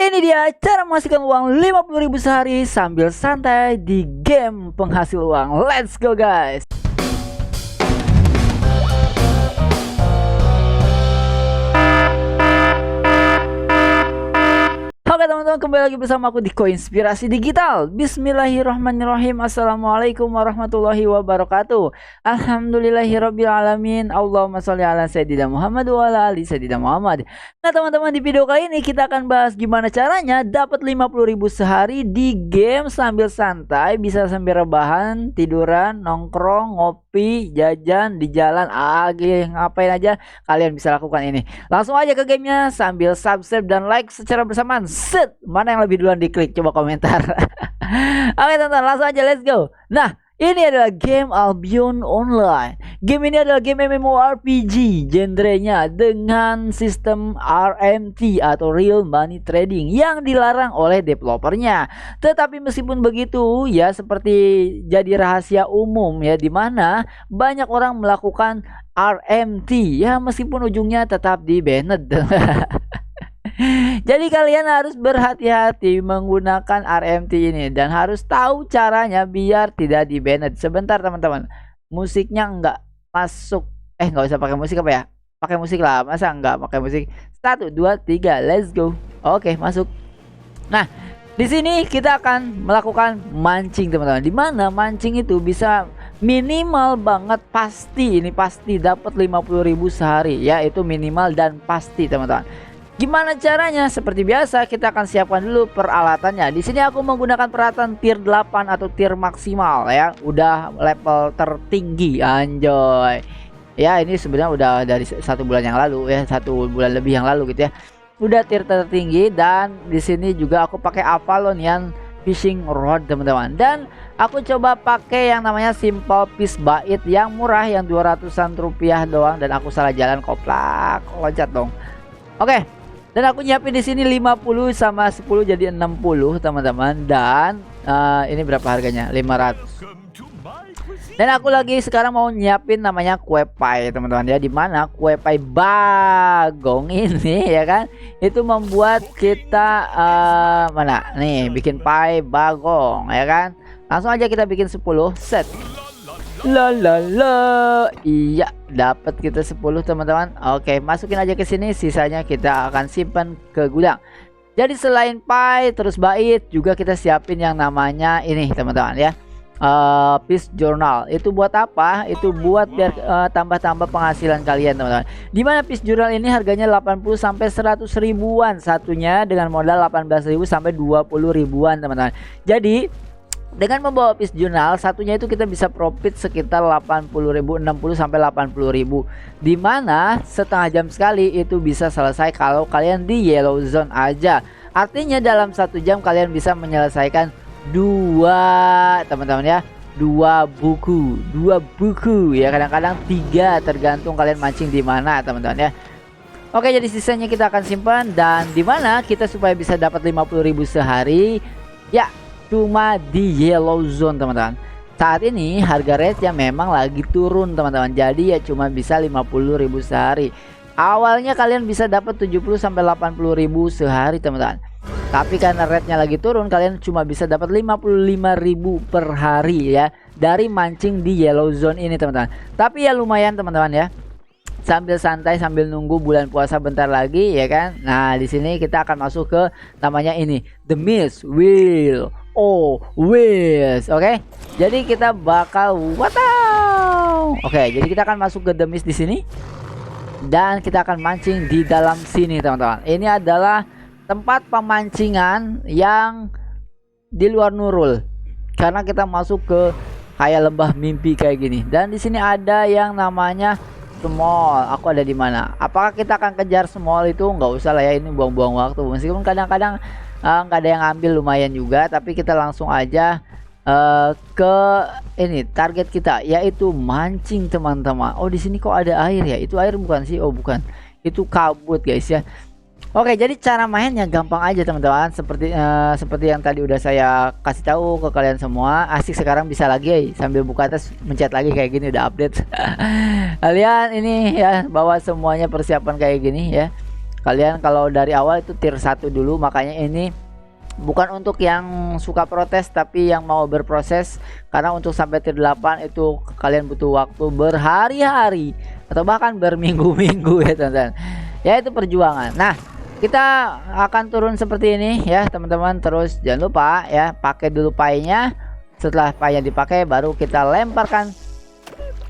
Ini dia cara menghasilkan uang 50.000 sehari sambil santai di game penghasil uang. Let's go guys. Oke teman-teman, kembali lagi bersama aku di Koinspirasi Digital. Bismillahirrahmanirrahim. Assalamualaikum warahmatullahi wabarakatuh. Alhamdulillahirabbil alamin. Allahumma sholli ala sayyidina Muhammad wa ala ali sayyidina Muhammad. Nah teman-teman, di video kali ini kita akan bahas gimana caranya dapat 50.000 sehari di game sambil santai, bisa sambil rebahan, tiduran, nongkrong, ngopi, jajan di jalan, ngapain aja kalian bisa lakukan ini. Langsung aja ke gamenya sambil subscribe dan like secara bersamaan. Set, mana yang lebih duluan diklik, coba komentar. Oke teman-teman, langsung aja, let's go. Nah, ini adalah game Albion Online. Game ini adalah game MMORPG genrenya dengan sistem RMT atau Real Money Trading yang dilarang oleh developernya. Tetapi meskipun begitu ya, seperti jadi rahasia umum ya, dimana banyak orang melakukan RMT ya, meskipun ujungnya tetap di banned. Jadi kalian harus berhati-hati menggunakan RMT ini dan harus tahu caranya biar tidak di banned. Sebentar teman-teman, musiknya enggak masuk. Nggak usah pakai musik apa ya? Pakai musik lah, masa enggak pakai musik? 1, 2, 3, let's go. Oke, masuk. Nah, di sini kita akan melakukan mancing teman-teman. Dimana mancing itu bisa minimal banget, pasti dapat 50.000 sehari ya, itu minimal dan pasti teman-teman. Gimana caranya? Seperti biasa kita akan siapkan dulu peralatannya. Di sini aku menggunakan peralatan tier 8 atau tier maksimal ya. Udah level tertinggi, anjoy. Ya, ini sebenarnya udah dari 1 bulan yang lalu ya, 1 bulan lebih yang lalu gitu ya. Udah tier tertinggi, dan di sini juga aku pakai Avalon yang fishing rod teman-teman. Dan aku coba pakai yang namanya simple fish bait yang murah, yang 200-an rupiah doang, dan aku salah jalan, koplak, loncat dong. Oke. Dan aku nyiapin di sini 50 sama 10 jadi 60 teman-teman, dan ini berapa harganya? 500. Dan aku lagi sekarang mau nyiapin namanya kue pie teman-teman ya, dimana kue pie bagong ini ya kan, itu membuat kita mana nih bikin pie bagong ya kan. Langsung aja kita bikin 10 set. Iya, dapat kita 10 teman-teman. Oke, masukin aja ke sini, sisanya kita akan simpan ke gudang. Jadi selain pie terus bait, juga kita siapin yang namanya ini teman-teman ya, fish journal. Itu buat apa? Itu buat biar tambah-tambah penghasilan kalian teman-teman. Dimana fish journal ini harganya 80 sampai 100 ribuan satunya, dengan modal 18.000 sampai 20 ribuan teman-teman. Jadi dengan membawa fish journal satunya itu kita bisa profit sekitar 80.000, 60 sampai 80.000, dimana setengah jam sekali itu bisa selesai kalau kalian di yellow zone aja. Artinya dalam 1 jam kalian bisa menyelesaikan 2 teman-teman ya, 2 buku ya, kadang-kadang 3 tergantung kalian mancing di mana teman-teman ya. Oke, jadi sisanya kita akan simpan, dan dimana kita supaya bisa dapat 50.000 sehari ya, cuma di yellow zone teman-teman. Saat ini harga rate-nya memang lagi turun teman-teman, jadi ya cuma bisa 50.000 sehari. Awalnya kalian bisa dapat 70 sampai 80.000 sehari teman-teman, tapi karena rate-nya lagi turun, kalian cuma bisa dapat 55.000 per hari ya, dari mancing di yellow zone ini teman-teman. Tapi ya lumayan teman-teman ya, sambil santai sambil nunggu bulan puasa bentar lagi ya kan. Nah, di sini kita akan masuk ke namanya ini The Mist Will Wheels. Oke, jadi kita bakal Oke, jadi kita akan masuk ke The Mist di sini, dan kita akan mancing di dalam sini teman-teman. Ini adalah tempat pemancingan yang di luar Nurul, karena kita masuk ke kayak lembah mimpi kayak gini. Dan di sini ada yang namanya small. Aku ada di mana? Apakah kita akan kejar small itu? Nggak usah lah ya, ini buang-buang waktu. Meskipun kadang-kadang nggak ada yang ambil, lumayan juga. Tapi kita langsung aja ke ini target kita, yaitu mancing teman-teman. Oh, di sini kok ada air ya? Itu air bukan sih? Oh bukan, itu kabut guys ya. Oke, jadi cara mainnya gampang aja teman-teman, seperti yang tadi udah saya kasih tahu ke kalian semua. Asik, sekarang bisa lagi sambil buka tes mencet lagi kayak gini, udah update. Kalian ini ya bawa semuanya persiapan kayak gini ya. Kalian kalau dari awal itu tier 1 dulu, makanya ini bukan untuk yang suka protes tapi yang mau berproses, karena untuk sampai tier 8 itu kalian butuh waktu berhari-hari atau bahkan berminggu-minggu ya teman-teman. Ya itu perjuangan. Nah, kita akan turun seperti ini ya teman-teman. Terus jangan lupa ya pakai dulu pie-nya. Setelah pie-nya dipakai baru kita lemparkan.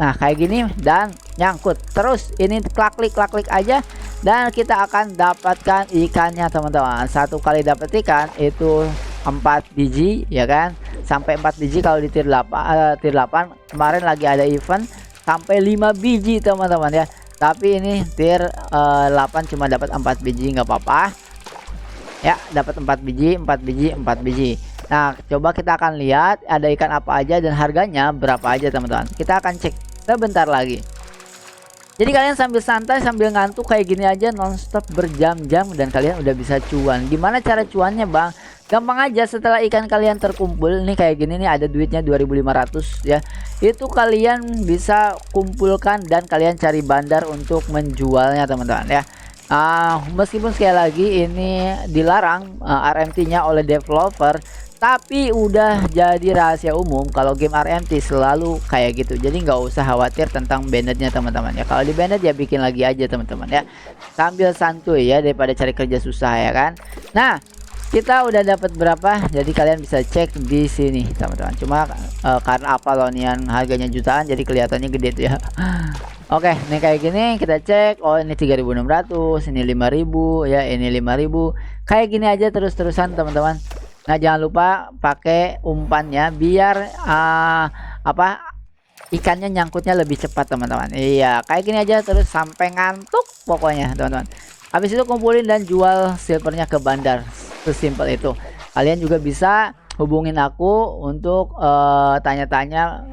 Nah, kayak gini dan nyangkut. Terus ini klik aja dan kita akan dapatkan ikannya teman-teman. Satu kali dapat ikan itu 4 biji ya kan. Sampai 4 biji kalau di tier 8, tier 8 kemarin lagi ada event sampai 5 biji teman-teman ya. Tapi ini tier 8 cuma dapat 4 biji, nggak apa-apa. Ya, dapat 4 biji, 4 biji, 4 biji. Nah, coba kita akan lihat ada ikan apa aja dan harganya berapa aja teman-teman. Kita akan cek sebentar lagi. Jadi kalian sambil santai, sambil ngantuk kayak gini aja nonstop berjam-jam dan kalian udah bisa cuan. Gimana cara cuannya bang? Gampang aja, setelah ikan kalian terkumpul nih kayak gini nih, ada duitnya 2.500 ya. Itu kalian bisa kumpulkan dan kalian cari bandar untuk menjualnya teman-teman ya. Meskipun sekali lagi ini dilarang RMT-nya oleh developer, tapi udah jadi rahasia umum kalau game RMT selalu kayak gitu. Jadi nggak usah khawatir tentang banditnya teman-teman ya. Kalau di bandit ya bikin lagi aja teman-teman ya, sambil santuy ya daripada cari kerja susah ya kan. Nah, kita udah dapat berapa, jadi kalian bisa cek di sini teman-teman. Cuma karena Apollonian harganya jutaan jadi kelihatannya gede tuh ya. Oke, nih kayak gini kita cek. Oh, ini 3.600, ini 5.000 ya, ini 5.000. Kayak gini aja terus-terusan teman-teman. Nah, jangan lupa pakai umpannya biar ikannya nyangkutnya lebih cepat teman-teman. Iya, kayak gini aja terus sampai ngantuk pokoknya teman-teman. Habis itu kumpulin dan jual silvernya ke bandar. Sesimpel itu. Kalian juga bisa hubungin aku untuk tanya-tanya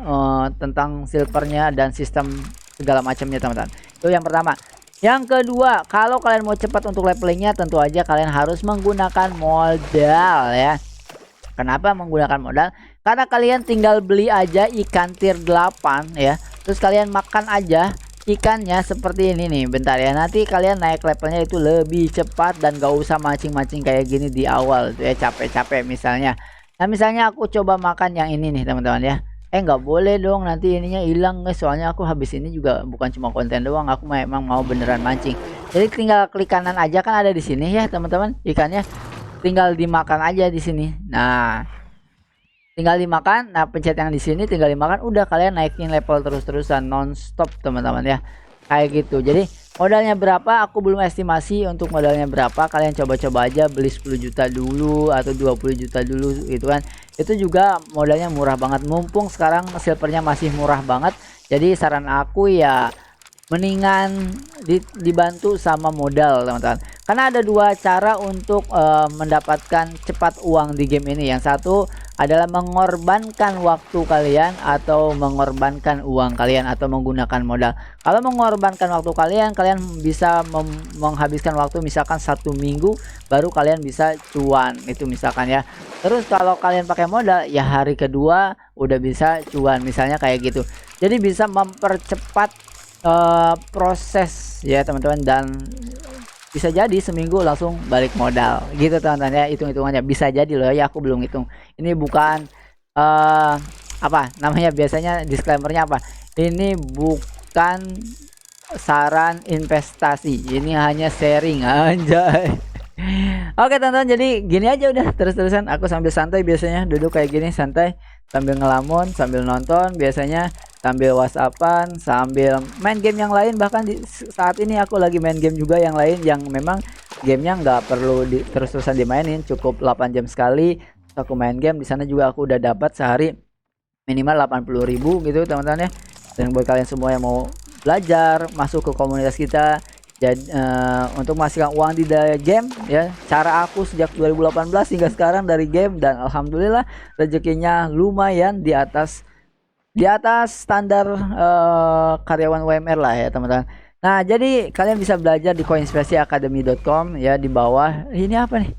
tentang silvernya dan sistem segala macamnya teman-teman. Itu yang pertama. Yang kedua, kalau kalian mau cepat untuk levelingnya, tentu aja kalian harus menggunakan modal ya. Kenapa menggunakan modal? Karena kalian tinggal beli aja ikan tier 8 ya. Terus kalian makan aja ikannya seperti ini nih. Bentar ya, nanti kalian naik levelnya itu lebih cepat dan gak usah mancing-mancing kayak gini di awal tuh ya, capek-capek misalnya. Nah, misalnya aku coba makan yang ini nih teman-teman ya. Nggak boleh dong, nanti ininya hilang guys, soalnya aku habis ini juga bukan cuma konten doang, aku memang mau beneran mancing. Jadi tinggal klik kanan aja, kan ada di sini ya teman-teman ikannya, tinggal dimakan aja di sini. Nah, tinggal dimakan. Nah, pencet yang di sini tinggal dimakan, udah kalian naikin level terus-terusan non-stop teman-teman ya, kayak gitu. Jadi modalnya berapa aku belum estimasi untuk modalnya berapa, kalian coba-coba aja beli 10 juta dulu atau 20 juta dulu gitu kan. Itu juga modalnya murah banget, mumpung sekarang silvernya masih murah banget. Jadi saran aku ya mendingan dibantu sama modal teman-teman, karena ada dua cara untuk mendapatkan cepat uang di game ini. Yang satu adalah mengorbankan waktu kalian atau mengorbankan uang kalian atau menggunakan modal. Kalau mengorbankan waktu kalian, kalian bisa menghabiskan waktu misalkan 1 minggu baru kalian bisa cuan itu misalkan ya. Terus kalau kalian pakai modal ya hari kedua udah bisa cuan misalnya kayak gitu. Jadi bisa mempercepat proses ya teman-teman, dan bisa jadi seminggu langsung balik modal gitu teman-teman ya. Hitung-hitungannya bisa jadi loh ya, aku belum hitung. Ini bukan apa namanya, biasanya disclaimernya apa, ini bukan saran investasi, ini hanya sharing anjay. Oke teman-teman, jadi gini aja udah terus-terusan aku sambil santai, biasanya duduk kayak gini santai sambil ngelamun, sambil nonton, biasanya sambil whatsappan, sambil main game yang lain. Bahkan saat ini aku lagi main game juga yang lain yang memang gamenya nggak perlu terus-terusan dimainin, cukup 8 jam sekali aku main game. Di sana juga aku udah dapat sehari minimal 80.000 gitu teman-teman ya. Dan buat kalian semua yang mau belajar masuk ke komunitas kita, jadi untuk menghasilkan uang di game ya, cara aku sejak 2018 hingga sekarang dari game, dan alhamdulillah rezekinya lumayan di atas standar karyawan UMR lah ya teman-teman. Nah, jadi kalian bisa belajar di coinspiracyacademy.com ya. Di bawah ini apa nih?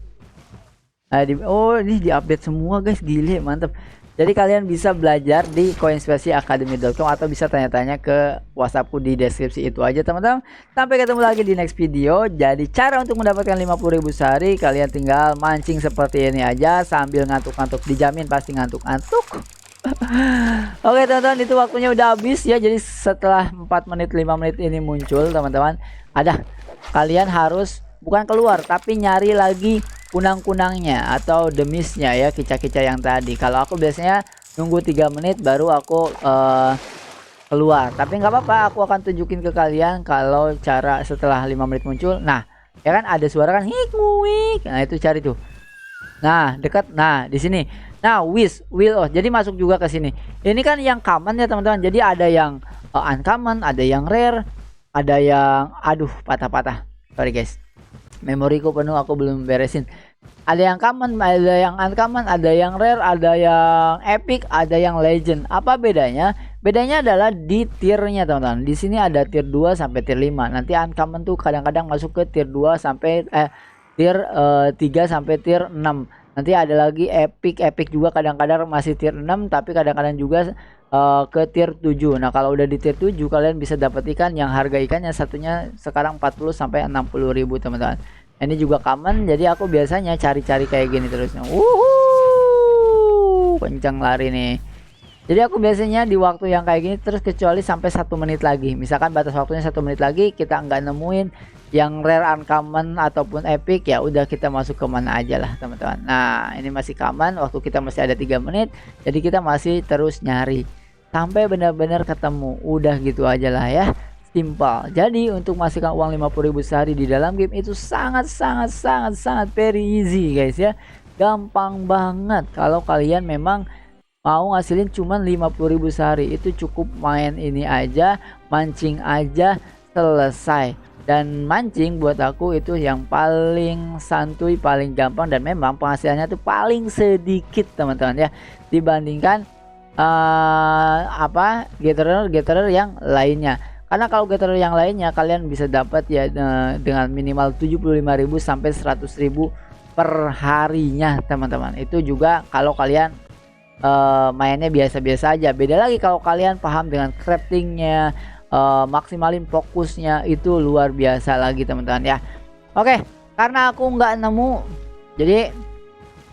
Oh, ini diupdate semua guys, gile mantap. Jadi kalian bisa belajar di coinspeciacademy.com atau bisa tanya-tanya ke WhatsAppku di deskripsi itu aja teman-teman. Sampai ketemu lagi di next video. Jadi cara untuk mendapatkan 50.000 sehari, kalian tinggal mancing seperti ini aja sambil ngantuk-ngantuk, dijamin pasti ngantuk-ngantuk. Oke teman-teman, itu waktunya udah habis ya. Jadi setelah 4 menit 5 menit ini muncul teman-teman, kalian harus bukan keluar tapi nyari lagi kunang-kunangnya atau demisnya ya, kicak-kicak yang tadi. Kalau aku biasanya nunggu 3 menit baru aku keluar, tapi nggak apa-apa, aku akan tunjukin ke kalian kalau cara setelah 5 menit muncul. Nah ya kan ada suara kan, hik, nah itu cari tuh, nah dekat, nah di sini, nah will jadi masuk juga ke sini. Ini kan yang common ya teman-teman, jadi ada yang uncommon, ada yang rare, ada yang patah-patah, sorry guys, memoriku penuh, aku belum beresin. Ada yang common, ada yang uncommon, ada yang rare, ada yang epic, ada yang legend. Apa bedanya? Bedanya adalah di tiernya teman-teman. Di sini ada tier 2 sampai tier 5. Nanti uncommon tuh kadang-kadang masuk ke tier 2 sampai tier 3 sampai tier 6. Nanti ada lagi epic juga kadang-kadang masih tier 6, tapi kadang-kadang juga ke tier 7. Nah kalau udah di tier 7 kalian bisa dapat ikan yang harga ikannya satunya sekarang 40 sampai 60.000 teman-teman. Ini juga common, jadi aku biasanya cari-cari kayak gini terusnya. Kencang lari nih. Jadi aku biasanya di waktu yang kayak gini terus, kecuali sampai 1 menit lagi. Misalkan batas waktunya 1 menit lagi kita nggak nemuin yang rare, uncommon ataupun epic, ya udah kita masuk ke mana aja lah teman-teman. Nah ini masih common, waktu kita masih ada 3 menit, jadi kita masih terus nyari sampai benar-benar ketemu. Udah gitu aja lah ya, simple. Jadi untuk menghasilkan uang 50.000 sehari di dalam game itu sangat very easy guys ya, gampang banget. Kalau kalian memang mau ngasilin cuman 50.000 sehari, itu cukup main ini aja, mancing aja, selesai. Dan mancing buat aku itu yang paling santuy, paling gampang, dan memang penghasilannya tuh paling sedikit teman-teman ya, dibandingkan gatherer yang lainnya. Karena kalau gatherer yang lainnya kalian bisa dapat ya dengan minimal 75.000 sampai 100.000 per harinya teman-teman. Itu juga kalau kalian mainnya biasa-biasa aja. Beda lagi kalau kalian paham dengan craftingnya, maksimalin fokusnya, itu luar biasa lagi teman-teman ya. Oke, karena aku nggak nemu, jadi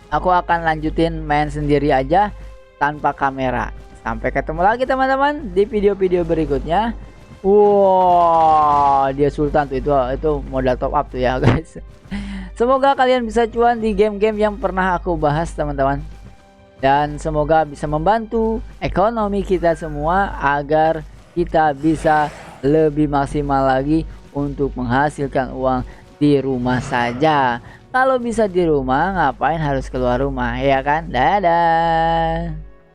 aku akan lanjutin main sendiri aja tanpa kamera. Sampai ketemu lagi teman-teman di video-video berikutnya. Wow, dia sultan tuh, itu modal top up tuh ya guys. Semoga kalian bisa cuan di game-game yang pernah aku bahas teman-teman, dan semoga bisa membantu ekonomi kita semua agar kita bisa lebih maksimal lagi untuk menghasilkan uang di rumah saja. Kalau bisa di rumah, ngapain harus keluar rumah ya kan? Dadah.